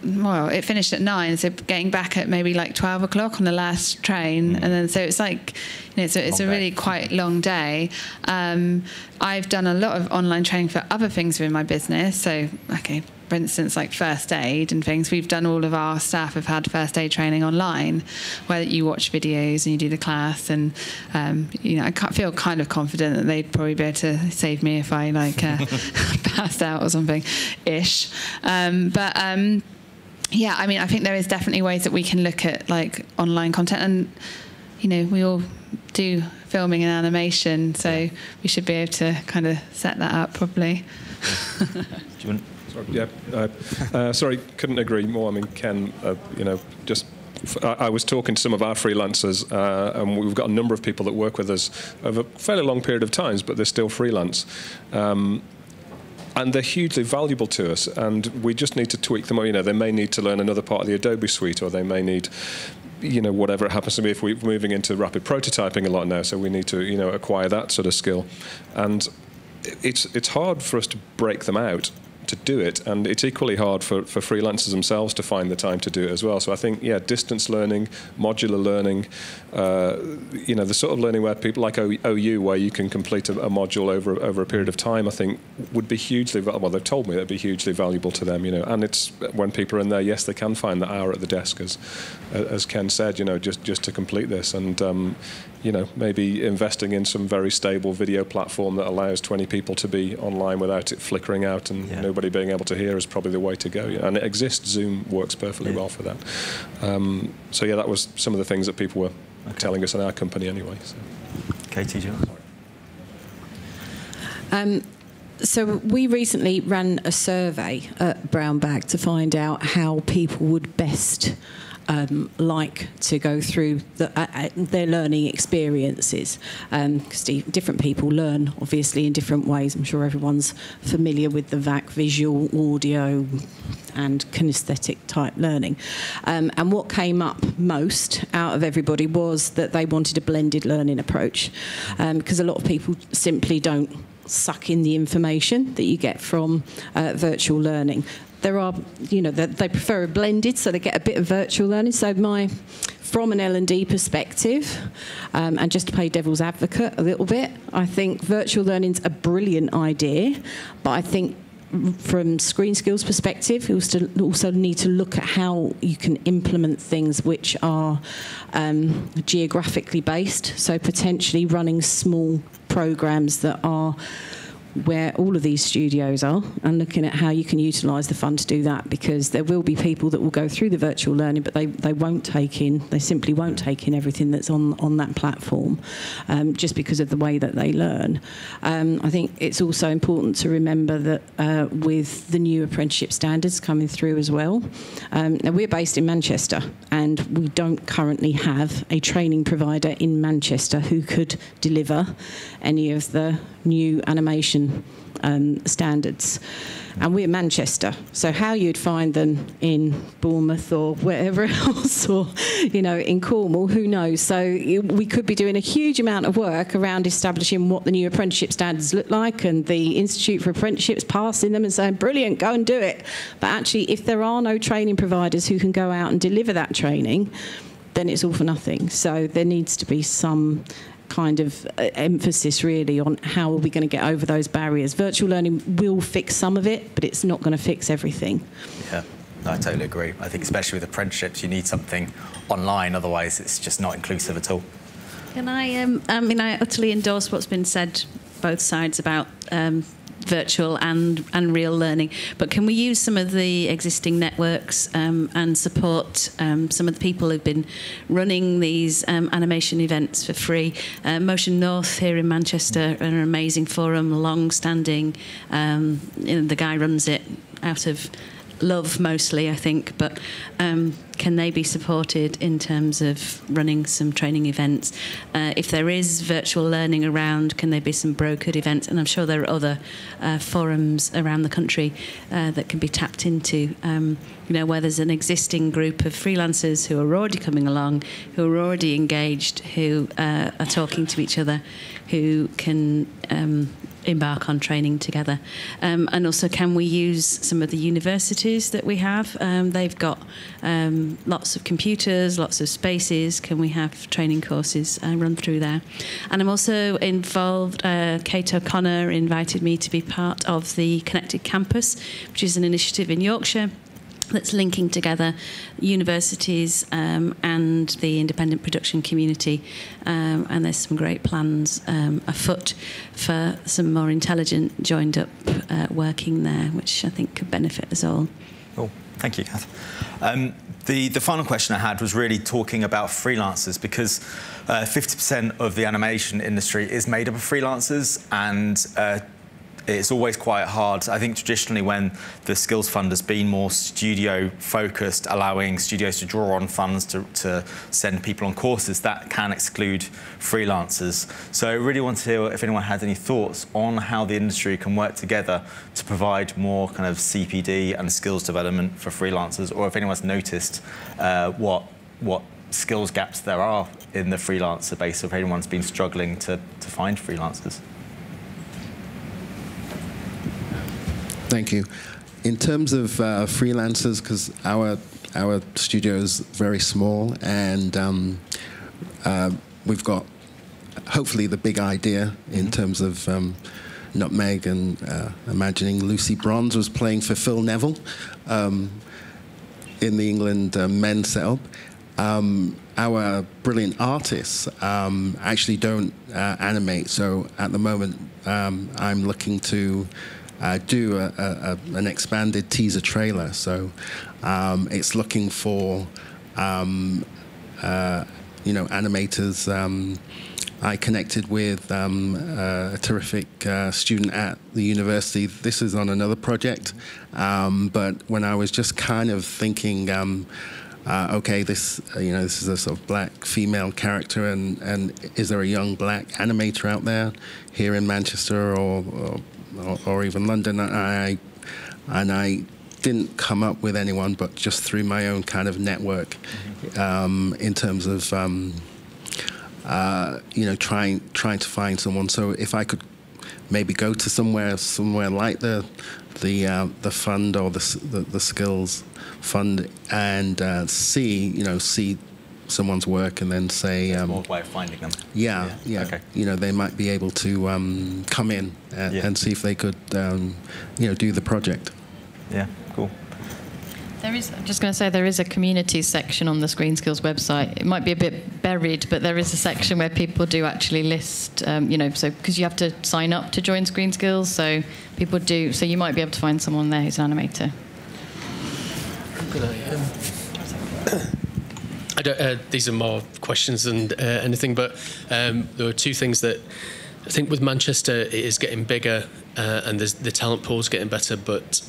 well, it finished at 9, so getting back at maybe like 12 o'clock on the last train, and then so it's like, you know, it's a really quite long day. I've done a lot of online training for other things within my business, so okay, for instance, like first aid and things. We've done, all of our staff have had first aid training online, where you watch videos and you do the class, and you know, I feel kind of confident that they'd probably be able to save me if I like passed out or something, ish. Yeah, I mean, I think there is definitely ways that we can look at like online content, and you know, we all do filming and animation, so we should be able to kind of set that up properly. Do you want? Sorry, couldn't agree more. I mean, Ken, you know, just I was talking to some of our freelancers, and we've got a number of people that work with us over a fairly long period of times, but they're still freelance. And they're hugely valuable to us, and we just need to tweak them. You know, they may need to learn another part of the Adobe suite, or they may need, you know, whatever it happens to be. If we're moving into rapid prototyping a lot now, so we need to, you know, acquire that sort of skill. And it's hard for us to break them out to do it, and it's equally hard for freelancers themselves to find the time to do it as well. So I think, yeah, distance learning, modular learning, you know, the sort of learning where people like OU, where you can complete a module over a period of time, I think would be hugely valuable. Well, they've told me it'd be hugely valuable to them, you know. And it's when people are in there, yes, they can find the hour at the desk, as Ken said, you know, just to complete this. And you know, maybe investing in some very stable video platform that allows 20 people to be online without it flickering out and nobody being able to hear is probably the way to go. And it exists. Zoom works perfectly well for that. So yeah, that was some of the things that people were telling us in our company anyway. So. Katie, do you want? So we recently ran a survey at Brown Bag to find out how people would best like to go through their learning experiences, because different people learn obviously in different ways. I'm sure everyone's familiar with the VAC, visual, audio and kinesthetic type learning, and what came up most out of everybody was that they wanted a blended learning approach, because a lot of people simply don't suck in the information that you get from virtual learning. There are, you know, they prefer a blended, so they get a bit of virtual learning. So from an L&D perspective, and just to play devil's advocate a little bit, I think virtual learning's a brilliant idea, but I think from ScreenSkills perspective, you also need to look at how you can implement things which are geographically based, so potentially running small programs that are where all of these studios are and looking at how you can utilise the fund to do that, because there will be people that will go through the virtual learning, but they simply won't take in everything that's on that platform, just because of the way that they learn. I think it's also important to remember that with the new apprenticeship standards coming through as well, now we're based in Manchester, and we don't currently have a training provider in Manchester who could deliver any of the new animation standards. And we're Manchester, so how you'd find them in Bournemouth or wherever else, or in Cornwall, who knows? So we could be doing a huge amount of work around establishing what the new apprenticeship standards look like, and the Institute for Apprenticeships passing them and saying, brilliant, go and do it. But actually, if there are no training providers who can go out and deliver that training, then it's all for nothing. So there needs to be some kind of emphasis really on how are we going to get over those barriers. Virtual learning will fix some of it, but it's not going to fix everything. Yeah, I totally agree. I think especially with apprenticeships, you need something online, otherwise it's just not inclusive at all. Can I utterly endorse what's been said, both sides, about virtual and real learning, but can we use some of the existing networks and support some of the people who've been running these animation events for free? Motion North here in Manchester, an amazing forum, long-standing. The guy runs it out of love mostly, I think, but can they be supported in terms of running some training events? If there is virtual learning around, can there be some brokered events? And I'm sure there are other forums around the country that can be tapped into, where there's an existing group of freelancers who are already coming along, who are already engaged, who are talking to each other, who can embark on training together. And also, can we use some of the universities that we have? They've got lots of computers, lots of spaces. Can we have training courses run through there? And I'm also involved, Kate O'Connor invited me to be part of the Connected Campus, which is an initiative in Yorkshire that's linking together universities and the independent production community, and there's some great plans afoot for some more intelligent joined up working there, which I think could benefit us all. Cool, thank you, Kath. The final question I had was really talking about freelancers, because 50% of the animation industry is made up of freelancers, and it's always quite hard. I think traditionally when the Skills Fund has been more studio focused, allowing studios to draw on funds to send people on courses, that can exclude freelancers. So I really want to hear if anyone had any thoughts on how the industry can work together to provide more kind of CPD and skills development for freelancers, or if anyone's noticed what skills gaps there are in the freelancer base, or if anyone's been struggling to find freelancers. Thank you. In terms of freelancers, because our studio is very small, and we've got hopefully the big idea in terms of Nutmeg and imagining Lucy Bronze was playing for Phil Neville in the England men's setup. Our brilliant artists actually don't animate, so at the moment I'm looking to do an expanded teaser trailer. So it's looking for animators. I connected with a terrific student at the university. This is on another project, but when I was just kind of thinking, okay, this is a sort of black female character, and is there a young black animator out there here in Manchester or even London? And I didn't come up with anyone, but just through my own kind of network, in terms of trying to find someone. So if I could maybe go to somewhere like the fund or the skills fund and see someone's work, and then say more way of finding them. Yeah. Okay. They might be able to come in and see if they could do the project. Yeah, cool. I'm just going to say there is a community section on the ScreenSkills website. It might be a bit buried, but there is a section where people do actually list, so because you have to sign up to join ScreenSkills, so people do. So you might be able to find someone there who's an animator. These are more questions than anything, but there are two things that I think with Manchester it is getting bigger and the talent pool is getting better, but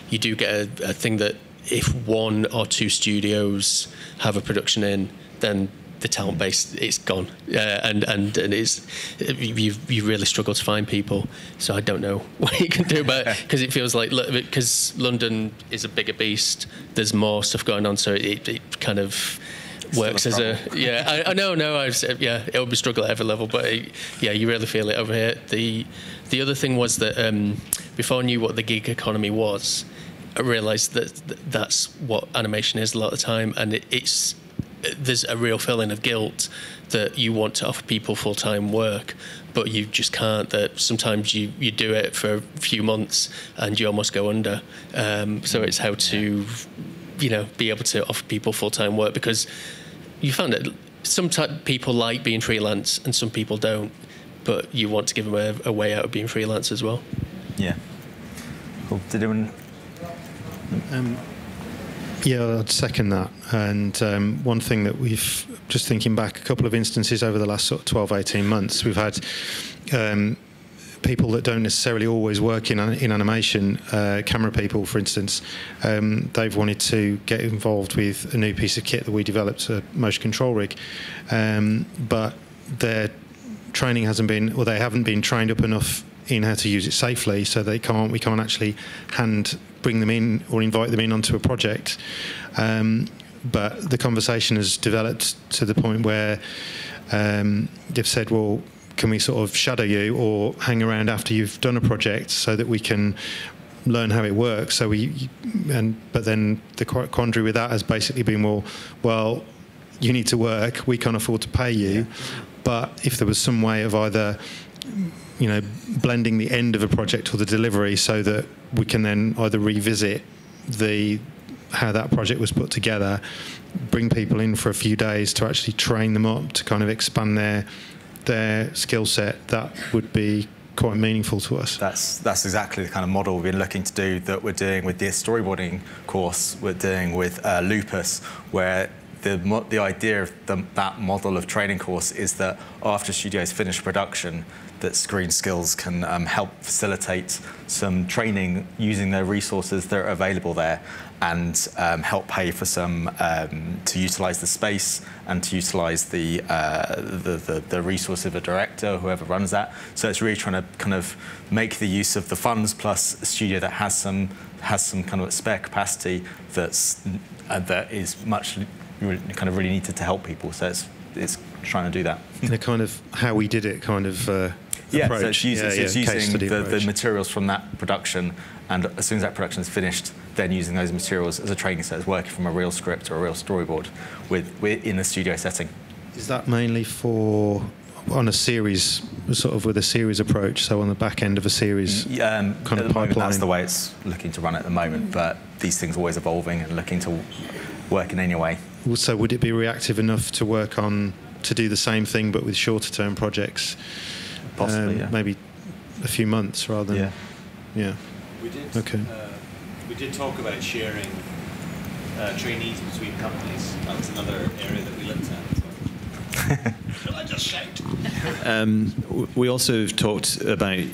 you do get a thing that if one or two studios have a production in, then the talent base, it's gone, and it's you really struggle to find people. So I don't know what you can do about it, because it feels like, because London is a bigger beast, there's more stuff going on, so it kind of works as a I know it would be a struggle at every level, but you really feel it over here. The other thing was that before I knew what the gig economy was, I realised that that's what animation is a lot of the time, and there's a real feeling of guilt that you want to offer people full-time work, but you just can't. That sometimes you do it for a few months and you almost go under. So it's how to be able to offer people full-time work, because you found that some people like being freelance and some people don't, but you want to give them a way out of being freelance as well. Yeah. Cool. Did anyone? Yeah, I'd second that. And one thing that we've, just thinking back, a couple of instances over the last sort of 12, 18 months, we've had people that don't necessarily always work in animation, camera people, for instance, they've wanted to get involved with a new piece of kit that we developed, a motion control rig, but their training hasn't been, or they haven't been trained up enough in how to use it safely, so we can't actually bring them in or invite them in onto a project. But the conversation has developed to the point where they've said, well, can we sort of shadow you or hang around after you've done a project so that we can learn how it works? But then the quandary with that has basically been, well, you need to work, we can't afford to pay you. But if there was some way of either blending the end of a project or the delivery so that we can then either revisit how that project was put together, bring people in for a few days to actually train them up to kind of expand their skill set, that would be quite meaningful to us. That's exactly the kind of model we've been looking to do, that we're doing with the storyboarding course, we're doing with Lupus, where the idea of that model of training course is that after studios finish production, that ScreenSkills can help facilitate some training using their resources that are available there, and help pay for some to utilise the space and to utilise the resource of a director, whoever runs that. So it's really trying to kind of make the use of the funds plus a studio that has some kind of spare capacity that is much kind of really needed to help people. So it's trying to do that. In a kind of how we did it kind of approach. So it's using the materials from that production, and as soon as that production is finished, then using those materials as a training set, as working from a real script or a real storyboard in a studio setting. Is that mainly on a series, sort of with a series approach, so on the back end of a series kind of pipeline? That's the way it's looking to run at the moment, but these things are always evolving and looking to work in any way. So would it be reactive enough to do the same thing but with shorter term projects? Possibly, yeah. Maybe a few months rather than... Yeah. We did talk about sharing trainees between companies. That was another area that we looked at. Shall I just shout? We also talked about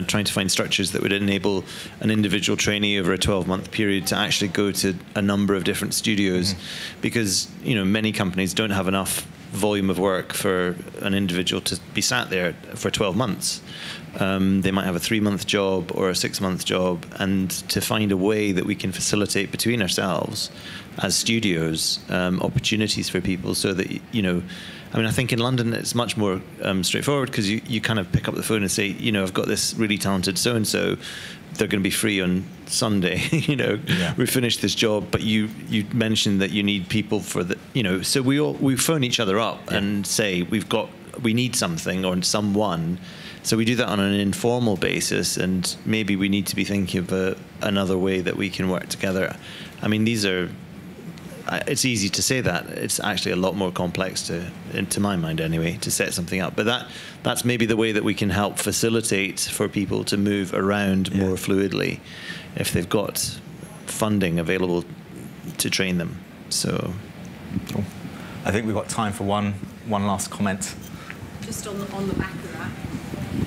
trying to find structures that would enable an individual trainee over a 12-month period to actually go to a number of different studios, because many companies don't have enough volume of work for an individual to be sat there for 12 months. They might have a 3-month job or a 6-month job, and to find a way that we can facilitate between ourselves as studios opportunities for people, so that I think in London it's much more straightforward, because you kind of pick up the phone and say, I've got this really talented so-and-so, they're going to be free on Sunday. We finished this job, but you mentioned that you need people for the, so we phone each other up and say, we've got we need something or someone. So we do that on an informal basis, and maybe we need to be thinking of another way that we can work together. I mean, it's easy to say that. It's actually a lot more complex to my mind anyway, to set something up. But that's maybe the way that we can help facilitate for people to move around more fluidly if they've got funding available to train them. So, cool. I think we've got time for one last comment. Just on the back of that.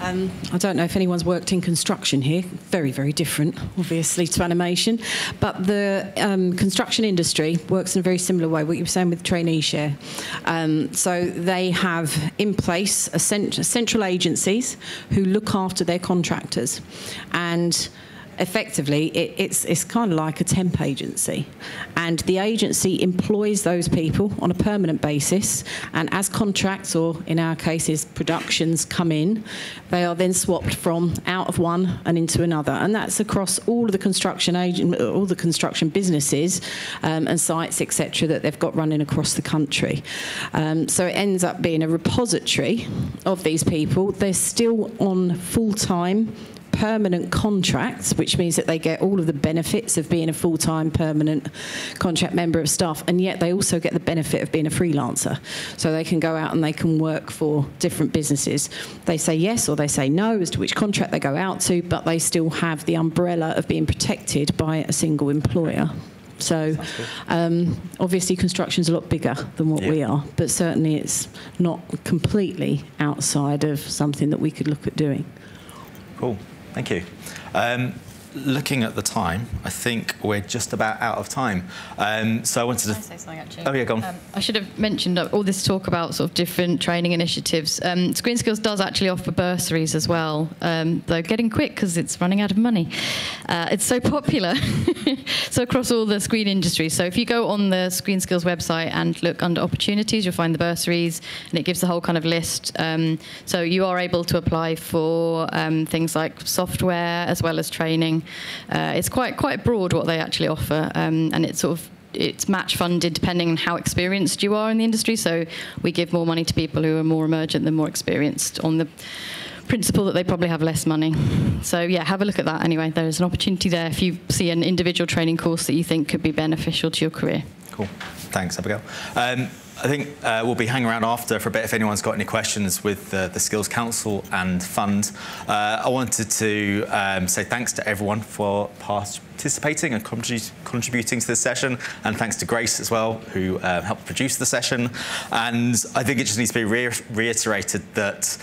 I don't know if anyone's worked in construction here. Very, very different, obviously, to animation. But the construction industry works in a very similar way, what you were saying with trainee share. So they have in place central agencies who look after their contractors. And effectively, it's kind of like a temp agency, and the agency employs those people on a permanent basis, and as contracts, or in our cases productions, come in, they are then swapped from out of one and into another, and that's across all of the construction businesses and sites, etc., that they've got running across the country. So it ends up being a repository of these people. They're still on full-time permanent contracts, which means that they get all of the benefits of being a full-time permanent contract member of staff, and yet they also get the benefit of being a freelancer. So they can go out and they can work for different businesses. They say yes or they say no as to which contract they go out to, but they still have the umbrella of being protected by a single employer. So obviously construction's a lot bigger than what we are, but certainly it's not completely outside of something that we could look at doing. Cool. Thank you. Looking at the time, I think we're just about out of time. So I wanted to... Can I say something, actually? Oh, yeah, go on. I should have mentioned all this talk about sort of different training initiatives. ScreenSkills does actually offer bursaries as well, though getting quick because it's running out of money. It's so popular. So across all the screen industry. So if you go on the ScreenSkills website and look under opportunities, you'll find the bursaries, and it gives the whole kind of list. So you are able to apply for things like software as well as training. It's quite broad what they actually offer, and it's match funded depending on how experienced you are in the industry. So we give more money to people who are more emergent than more experienced, on the principle that they probably have less money. So yeah, have a look at that anyway. There's an opportunity there if you see an individual training course that you think could be beneficial to your career. Cool. Thanks, Abigail. I think we'll be hanging around after for a bit if anyone's got any questions with the Skills Council and Fund. I wanted to say thanks to everyone for participating and contributing to this session, and thanks to Grace as well, who helped produce the session. And I think it just needs to be reiterated that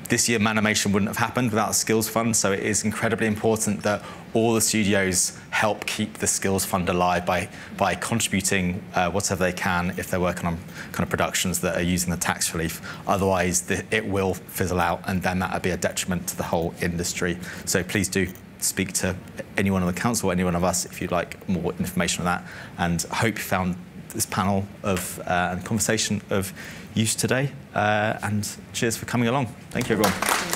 this year Manimation wouldn't have happened without the Skills Fund, so it is incredibly important that all the studios help keep the Skills Fund alive by contributing whatever they can if they're working on kind of productions that are using the tax relief. Otherwise, it will fizzle out, and then that would be a detriment to the whole industry. So please do speak to anyone on the council, any one of us, if you'd like more information on that. And I hope you found this panel of and conversation of use today. And cheers for coming along. Thank you, everyone.